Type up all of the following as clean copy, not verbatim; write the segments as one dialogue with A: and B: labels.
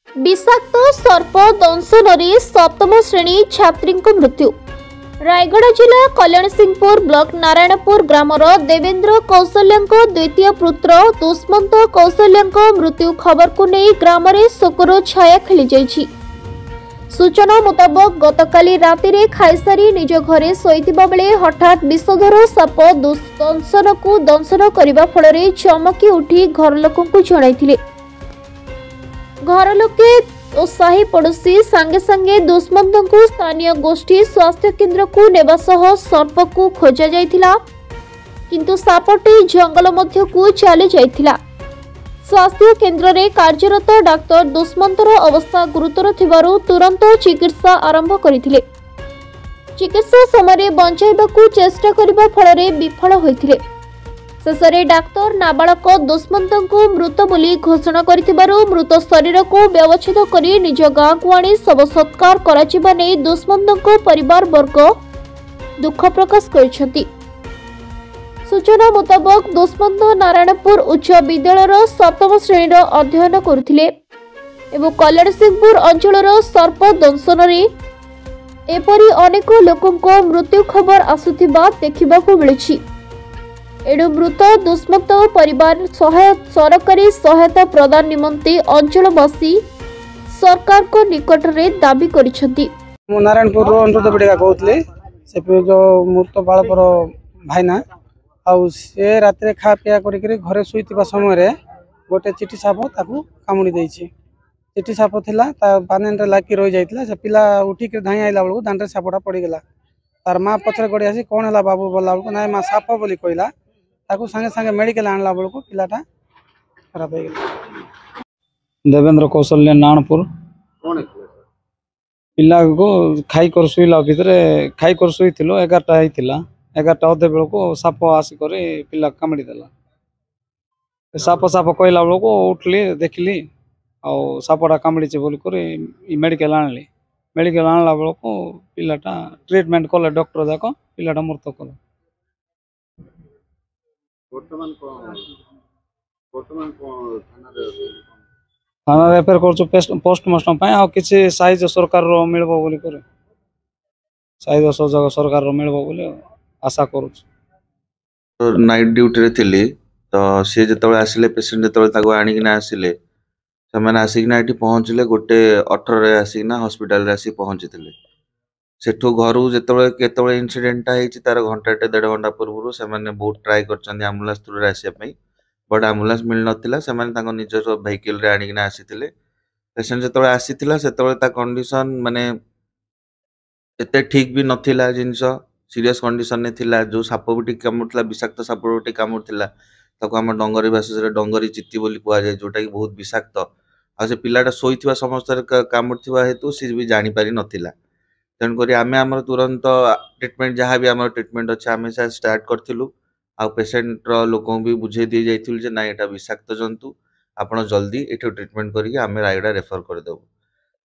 A: विषाक्त सर्प दंशन सप्तम श्रेणी छात्री मृत्यु। रायगढ़ जिला कल्याण सिंहपुर ब्लॉक नारायणपुर ग्रामर देवेंद्र कौशल्या द्वितीय पुत्र दुष्मंत कौशल्या मृत्यु खबर को नहीं ग्राम में शोकर छाया खेली जाइछि। सूचना मुताबक गतकाली राति रे खाईसारी निज घरे शोइथिबा बेले हठात विषधर साप दंशन को दंशन करने फल चमकी उठी घर लोकंकु जणाइथिले। घर लोके और साही पड़ोशी सांगे सांगे दुष्मंत को स्थानीय गोष्ठी स्वास्थ्य केन्द्र को नेबा सह सर्प को खोजा जाइथिला, किंतु सापटी जंगल मध्य को चली जाइथिला। स्वास्थ्य केन्द्र रे कार्यरत डाक्टर दुष्मंतर अवस्था गुरुतर थिबारु तुरंत चिकित्सा आरंभ करिथिले। चिकित्सा समय बंचाइबाकू चेष्टा करबा फल विफल होइथिले। शेषे डाक्तर नाबालक दुष्मंत को मृत बोली घोषणा करिथिबारु मृत शरीर को व्यवच्छेद करी निज गाँ को आनी शव सत्कार कराजिबा नै दुष्मंत परिवार वर्ग दुख प्रकाश करिसेंति। सूचना मुताबक दुष्मंत नारायणपुर उच्च विद्यालय सप्तम श्रेणी अध्ययन करुथिले एवं कल्याण सिंहपुर अंचल सर्प दंशन एपरी अनेक लोकों मृत्यु खबर आसुथिबा देखिबाकू मिलिछि। एणु मृत दुष्मंत परिवार सरकारी सहायता प्रदान निमंते अंचलवासी सरकार को निकट में दाबी करिसेंति।
B: नारायणपुर अनुरोध बेड़िका कहते से जो मृत बालकर भाईना आउ से रात खा पिया कर घरे शुईवा समय गोटे चिटी साप ताकू कामुड़ी देछि। चिटी साप थिला बानेन लागी रही जाइतिला। से पिला उठिक धाई आइला बेलू दांडे सापटा पड़गला। तार माँ पछरे गड़ी आसी कौन है बाबू बोला बेलू ना माँ साप बोली कहला ताकू संगे संगे मेडिकल आणला बेलू पिलाटा खराब हो गला। देवेंद्र कौशल्या नारायणपुर पिला को खाई कर शुईला भितर खाई कर शुई 11टा होइतिला। 11टा अधे बेलू साप आसिक पिला कामुड़ी देला। साप साप कहला बेलू उठली देखली आउ सापटा कामुड़ी बोलिक मेडिकल आणली। मेडिकल आणला बेलू पिलाटा ट्रिटमेंट कले डॉक्टर जाक पिलाटा मृत कले। थाना रेफर कर पोस्टमार्टम आ किसी साइज सरकार मिलबो बोली करे साइज सहयोग सरकार मिलबो बोली आशा करू।
C: नाइट ड्यूटी रे थिली तो सी जो आसिले पेसेंट जो आणिकिना आसिले से आसिकिना ये पहुँचले गोटे 18 आसिकिना हॉस्पिटल रे आसी पहुँची सेठू घर जो इनसीडेंटा होती तार घंटे 1.5 घंटा पूर्व से बहुत ट्राए कर आम्बुलांस थ्रू आसापी बट आम्बुलांस मिल नाला से निज वेहिकल आणिकिना आसीथिले। पेसेंट जो आसीथिला से कंडीशन माने एते ठीक भी नथिला जिनस सीरियस कंडीशन ने थिला। जो साप बिटी कामुड़िला विषाक्त साप बिटी कामुड़िला ताको आम डंगरी भाषा डंगरी चित्ती बोली कह जाए जोटा कि बहुत विषाक्त आ से पिलाटा शोइथिबा समस्त कामुड़िथिबा हेतु सी भी जानी पारि नथिला। तेणुक आम आम तुरंत ट्रिटमेंट जहाँ भी आम ट्रिटमेंट अच्छे आम से स्टार्ट करूँ आ पेसेंट लोक भी बुझे दी जाइए ना यहाँ विषाक्त जंतु आपड़ जल्दी ये ट्रिटमेंट करके आम रायगड़ा रेफर करदेबू।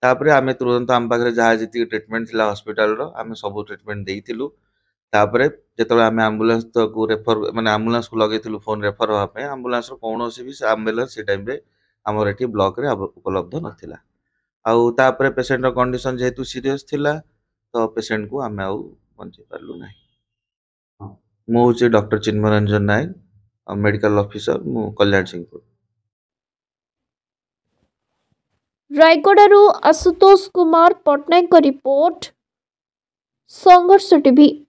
C: तापर आम तुरंत आम पाखे जहाँ जी ट्रिटमेंट थी हॉस्पिटल आम सब ट्रिटमेंट देलु। तापर जो आम आम्बुलांस को रेफर माने आम्बुलांस को लगे फोन रेफर हाँपाई आम्बुलांस कौन भी आम्बुलांस से टाइम आमर ये ब्लॉक रे उपलब्ध नाला। आउ तापर पेसेंट कंडीशन जेहेतु सीरियस थिला तो पेसेंट को आम आउ बंचे पार्लु ना। मु हूँ डॉक्टर चिन्मय रंजन नायक मेडिकल ऑफिसर मु कल्याण सिंहपुर।
A: रायगढ़ आशुतोष कुमार पट्टनायक रिपोर्ट संघर्ष टीवी।